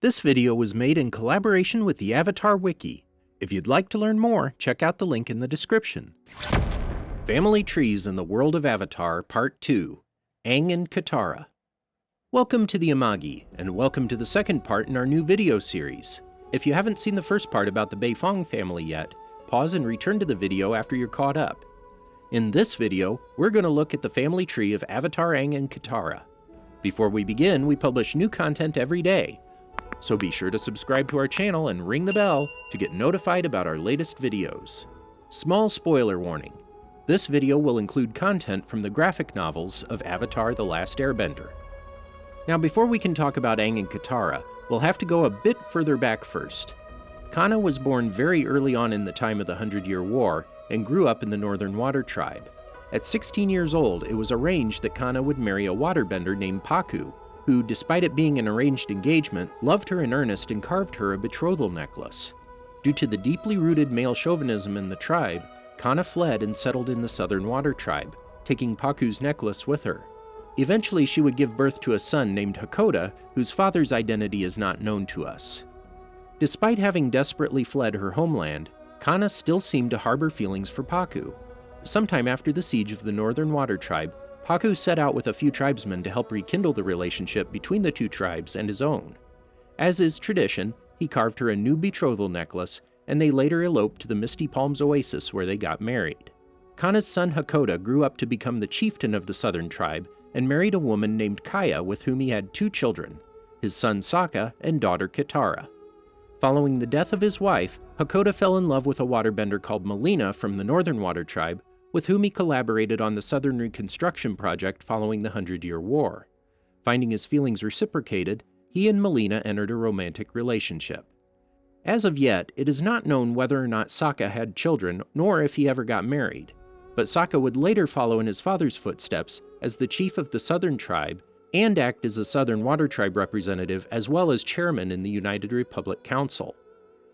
This video was made in collaboration with the Avatar Wiki. If you'd like to learn more, check out the link in the description. Family Trees in the World of Avatar Part 2, Aang and Katara. Welcome to the Amagi, and welcome to the second part in our new video series. If you haven't seen the first part about the Beifong family yet, pause and return to the video after you're caught up. In this video, we're going to look at the family tree of Avatar Aang and Katara. Before we begin, we publish new content every day, so be sure to subscribe to our channel and ring the bell to get notified about our latest videos. Small spoiler warning. This video will include content from the graphic novels of Avatar: The Last Airbender. Now before we can talk about Aang and Katara, we'll have to go a bit further back first. Kanna was born very early on in the time of the 100-Year War and grew up in the Northern Water Tribe. At 16 years old, it was arranged that Kanna would marry a waterbender named Pakku, who, despite it being an arranged engagement, loved her in earnest and carved her a betrothal necklace. Due to the deeply rooted male chauvinism in the tribe, Kanna fled and settled in the Southern Water Tribe, taking Pakku's necklace with her. Eventually she would give birth to a son named Hakoda, whose father's identity is not known to us. Despite having desperately fled her homeland, Kanna still seemed to harbor feelings for Pakku. Sometime after the siege of the Northern Water Tribe, Pakku set out with a few tribesmen to help rekindle the relationship between the two tribes and his own. As is tradition, he carved her a new betrothal necklace, and they later eloped to the Misty Palms oasis where they got married. Kanna's son Hakoda grew up to become the chieftain of the southern tribe and married a woman named Kaya with whom he had 2 children, his son Sokka and daughter Katara. Following the death of his wife, Hakoda fell in love with a waterbender called Melina from the Northern Water Tribe, with whom he collaborated on the Southern Reconstruction Project following the 100-Year War. Finding his feelings reciprocated, he and Melina entered a romantic relationship. As of yet, it is not known whether or not Sokka had children, nor if he ever got married, but Sokka would later follow in his father's footsteps as the chief of the Southern Tribe and act as a Southern Water Tribe representative as well as chairman in the United Republic Council.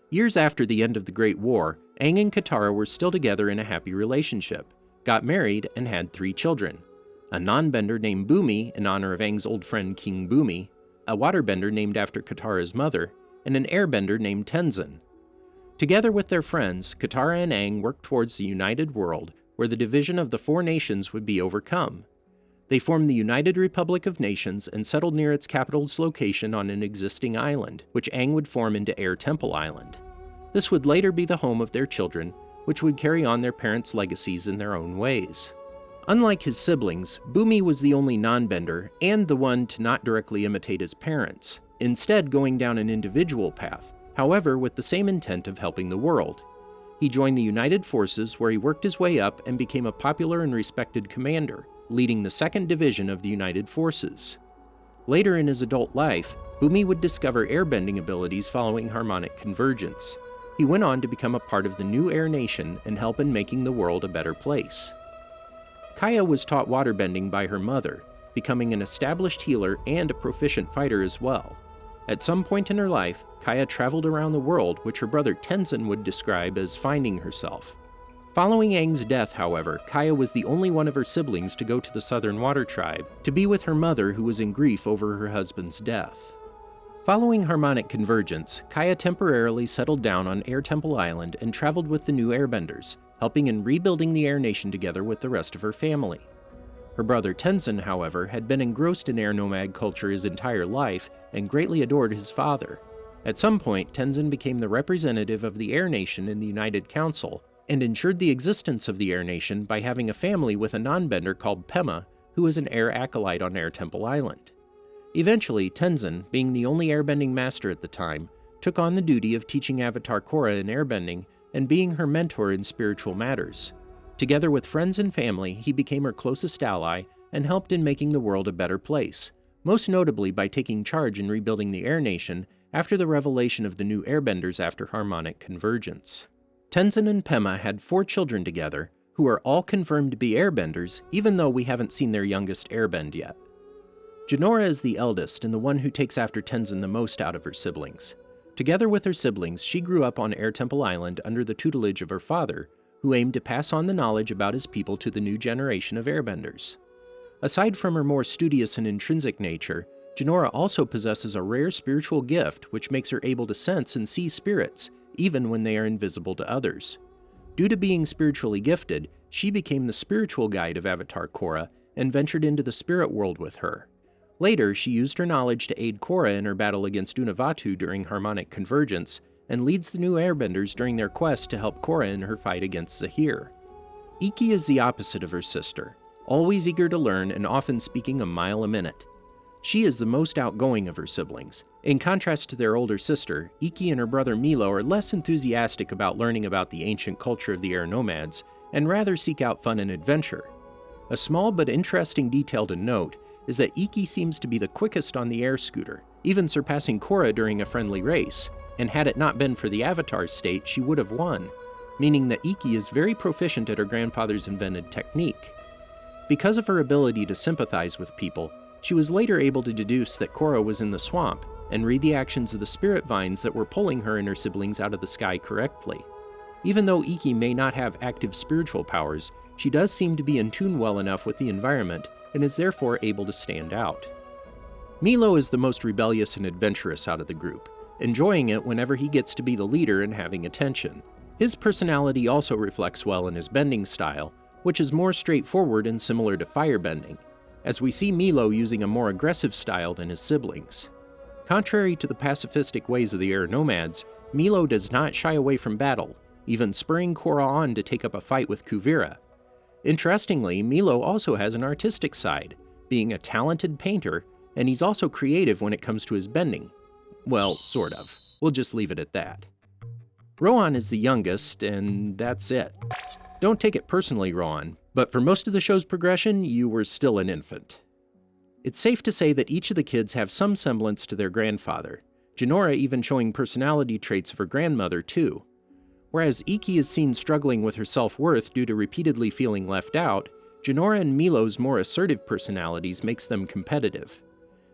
Years after the end of the Great War, Aang and Katara were still together in a happy relationship, got married, and had 3 children. A non-bender named Bumi, in honor of Aang's old friend King Bumi, a waterbender named after Katara's mother, and an airbender named Tenzin. Together with their friends, Katara and Aang worked towards the united world where the division of the 4 nations would be overcome. They formed the United Republic of Nations and settled near its capital's location on an existing island, which Aang would form into Air Temple Island. This would later be the home of their children, which would carry on their parents' legacies in their own ways. Unlike his siblings, Bumi was the only non-bender and the one to not directly imitate his parents, instead going down an individual path, however with the same intent of helping the world. He joined the United Forces where he worked his way up and became a popular and respected commander, leading the 2nd Division of the United Forces. Later in his adult life, Bumi would discover airbending abilities following harmonic convergence. He went on to become a part of the new Air Nation and help in making the world a better place. Kaya was taught waterbending by her mother, becoming an established healer and a proficient fighter as well. At some point in her life, Kaya traveled around the world, which her brother Tenzin would describe as finding herself. Following Aang's death, however, Kaya was the only one of her siblings to go to the Southern Water Tribe to be with her mother, who was in grief over her husband's death. Following harmonic convergence, Kaya temporarily settled down on Air Temple Island and traveled with the new airbenders, helping in rebuilding the Air Nation together with the rest of her family. Her brother Tenzin, however, had been engrossed in air nomad culture his entire life and greatly adored his father. At some point, Tenzin became the representative of the Air Nation in the United Council and ensured the existence of the Air Nation by having a family with a non-bender called Pema, who was an air acolyte on Air Temple Island. Eventually, Tenzin, being the only airbending master at the time, took on the duty of teaching Avatar Korra in airbending and being her mentor in spiritual matters. Together with friends and family, he became her closest ally and helped in making the world a better place, most notably by taking charge in rebuilding the Air Nation after the revelation of the new airbenders after harmonic convergence. Tenzin and Pema had 4 children together, who are all confirmed to be airbenders, even though we haven't seen their youngest airbend yet. Jinora is the eldest and the one who takes after Tenzin the most out of her siblings. Together with her siblings, she grew up on Air Temple Island under the tutelage of her father, who aimed to pass on the knowledge about his people to the new generation of airbenders. Aside from her more studious and intrinsic nature, Jinora also possesses a rare spiritual gift which makes her able to sense and see spirits, even when they are invisible to others. Due to being spiritually gifted, she became the spiritual guide of Avatar Korra and ventured into the spirit world with her. Later, she used her knowledge to aid Korra in her battle against Unavatu during Harmonic Convergence, and leads the new airbenders during their quest to help Korra in her fight against Zahir. Iki is the opposite of her sister, always eager to learn and often speaking a mile a minute. She is the most outgoing of her siblings. In contrast to their older sister, Iki and her brother Milo are less enthusiastic about learning about the ancient culture of the air nomads, and rather seek out fun and adventure. A small but interesting detail to note is that Iki seems to be the quickest on the air scooter, even surpassing Korra during a friendly race, and had it not been for the Avatar state, she would have won, meaning that Iki is very proficient at her grandfather's invented technique. Because of her ability to sympathize with people, she was later able to deduce that Korra was in the swamp and read the actions of the spirit vines that were pulling her and her siblings out of the sky correctly. Even though Iki may not have active spiritual powers, she does seem to be in tune well enough with the environment and is therefore able to stand out. Milo is the most rebellious and adventurous out of the group, enjoying it whenever he gets to be the leader and having attention. His personality also reflects well in his bending style, which is more straightforward and similar to firebending, as we see Milo using a more aggressive style than his siblings. Contrary to the pacifistic ways of the air nomads, Milo does not shy away from battle, even spurring Korra on to take up a fight with Kuvira. Interestingly, Milo also has an artistic side, being a talented painter, and he's also creative when it comes to his bending. Well, sort of. We'll just leave it at that. Rohan is the youngest, and that's it. Don't take it personally, Rohan, but for most of the show's progression, you were still an infant. It's safe to say that each of the kids have some semblance to their grandfather, Jinora even showing personality traits of her grandmother too. Whereas Iki is seen struggling with her self-worth due to repeatedly feeling left out, Jinora and Milo's more assertive personalities makes them competitive.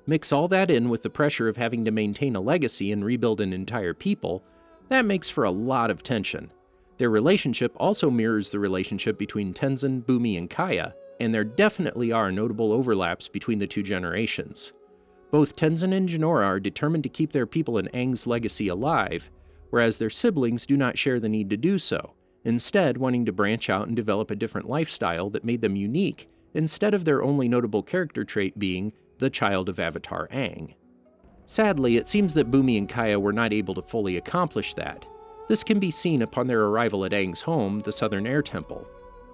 Mix all that in with the pressure of having to maintain a legacy and rebuild an entire people, that makes for a lot of tension. Their relationship also mirrors the relationship between Tenzin, Bumi, and Kaya, and there definitely are notable overlaps between the two generations. Both Tenzin and Jinora are determined to keep their people and Aang's legacy alive, whereas their siblings do not share the need to do so, instead wanting to branch out and develop a different lifestyle that made them unique, instead of their only notable character trait being the child of Avatar Aang. Sadly, it seems that Bumi and Kaya were not able to fully accomplish that. This can be seen upon their arrival at Aang's home, the Southern Air Temple,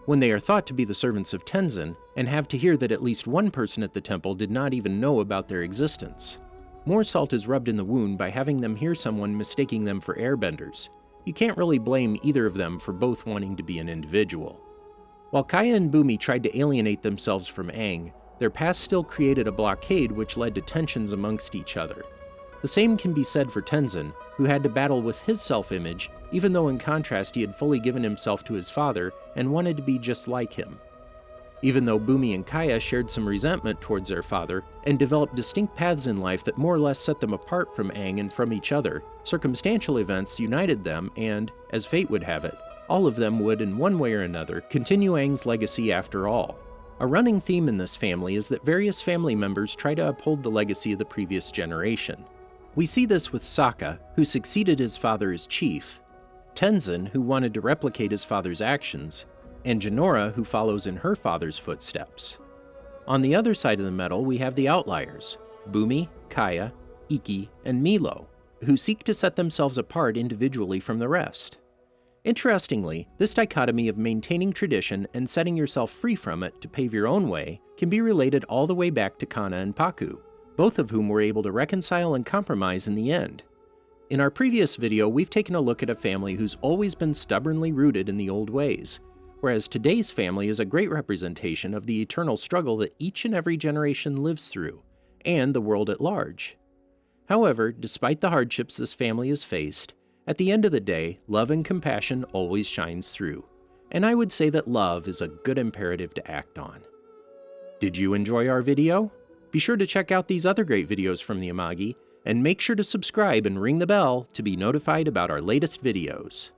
when they are thought to be the servants of Tenzin, and have to hear that at least one person at the temple did not even know about their existence. More salt is rubbed in the wound by having them hear someone mistaking them for airbenders. You can't really blame either of them for both wanting to be an individual. While Kaya and Bumi tried to alienate themselves from Aang, their past still created a blockade which led to tensions amongst each other. The same can be said for Tenzin, who had to battle with his self-image, even though in contrast he had fully given himself to his father and wanted to be just like him. Even though Bumi and Kaya shared some resentment towards their father and developed distinct paths in life that more or less set them apart from Aang and from each other, circumstantial events united them and, as fate would have it, all of them would in one way or another continue Aang's legacy after all. A running theme in this family is that various family members try to uphold the legacy of the previous generation. We see this with Sokka, who succeeded his father as chief, Tenzin, who wanted to replicate his father's actions, and Jinora, who follows in her father's footsteps. On the other side of the medal, we have the outliers, Bumi, Kaya, Iki, and Milo, who seek to set themselves apart individually from the rest. Interestingly, this dichotomy of maintaining tradition and setting yourself free from it to pave your own way can be related all the way back to Kanna and Pakku, both of whom were able to reconcile and compromise in the end. In our previous video, we've taken a look at a family who's always been stubbornly rooted in the old ways, whereas today's family is a great representation of the eternal struggle that each and every generation lives through, and the world at large. However, despite the hardships this family has faced, at the end of the day, love and compassion always shines through, and I would say that love is a good imperative to act on. Did you enjoy our video? Be sure to check out these other great videos from the Amagi, and make sure to subscribe and ring the bell to be notified about our latest videos.